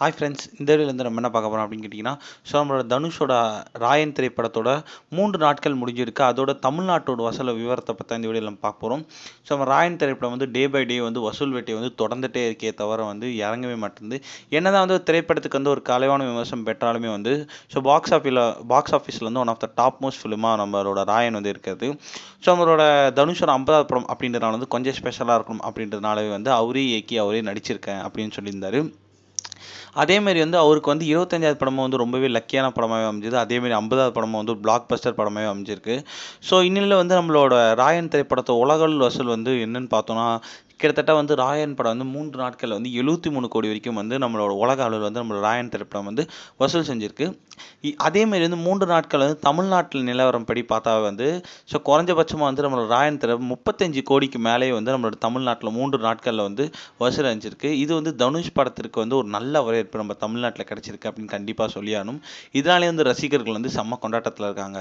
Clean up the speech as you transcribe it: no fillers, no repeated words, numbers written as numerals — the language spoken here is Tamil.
ஹாய் ஃப்ரெண்ட்ஸ், இந்த வீடியோலேருந்து நம்ம என்ன பார்க்க போகிறோம் அப்படின்னு கேட்டிங்கன்னா, ஸோ நம்மளோட தனுஷோட ராயன் திரைப்படத்தோட 3 நாட்கள் முடிஞ்சிருக்கு. அதோட தமிழ்நாட்டோட வசூல் விவரத்தை பற்றி இந்த வீடியோவில் நம்ம பார்க்க போகிறோம். ஸோ நம்ம ராயன் திரைப்படம் வந்து டே பை டே வந்து வசூல் வேட்டை வந்து தொடர்ந்துட்டே இருக்கே தவிர வந்து இறங்கவே மாட்டேங்குது. என்னதான் வந்து திரைப்படத்துக்கு வந்து ஒரு கலைவான விமர்சனம் பெற்றாலுமே வந்து ஸோ பாக்ஸ் ஆஃபீஸில் வந்து one of the top most ஃபிலிமாக நம்மளோட ராயன் வந்து இருக்கிறது. ஸோ நம்மளோட தனுஷோட 50வது படம் அப்படின்றதுனால வந்து கொஞ்சம் ஸ்பெஷலாக இருக்கணும் அப்படின்றதுனாலவே வந்து அவரே இயக்கி அவரே நடிச்சிருக்கேன் அப்படின்னு சொல்லியிருந்தாரு. அதேமாரி வந்து அவருக்கு வந்து 25வது படமும் வந்து ரொம்பவே லக்கியான படமாகவே அமைஞ்சது. அதேமாரி 50வது படமும் வந்து பிளாக் பஸ்டர் படமாகவே அமைஞ்சிருக்கு. ஸோ இந்நிலையில் வந்து நம்மளோட ராயன் திரைப்படத்தை உலகளவில் வசூல் வந்து என்னன்னு பார்த்தோன்னா, கிட்டத்தட்ட வந்து ராயன் படம் வந்து 3 நாட்கள் வந்து 73 கோடி வரைக்கும் வந்து நம்மளோட உலக அளவில் வந்து நம்மளோட ராயன் திரைப்படம் வந்து வசூல் செஞ்சிருக்கு. அதேமாரி வந்து 3 நாட்கள் வந்து தமிழ்நாட்டில் நிலவரம் படி பார்த்தா வந்து ஸோ குறைஞ்சபட்சமாக வந்து நம்மளோட ராயன் திரை 35 கோடிக்கு மேலேயே வந்து நம்மளோட தமிழ்நாட்டில் 3 நாட்களில் வந்து வசூல் அடைஞ்சிருக்கு. இது வந்து தனுஷ் படத்திற்கு வந்து ஒரு நல்ல வரவேற்பு நம்ம தமிழ்நாட்டில் கிடைச்சிருக்கு அப்படின்னு கண்டிப்பாக சொல்லியாகணும். இதனாலே வந்து ரசிகர்கள் வந்து செம்ம கொண்டாட்டத்தில் இருக்காங்க.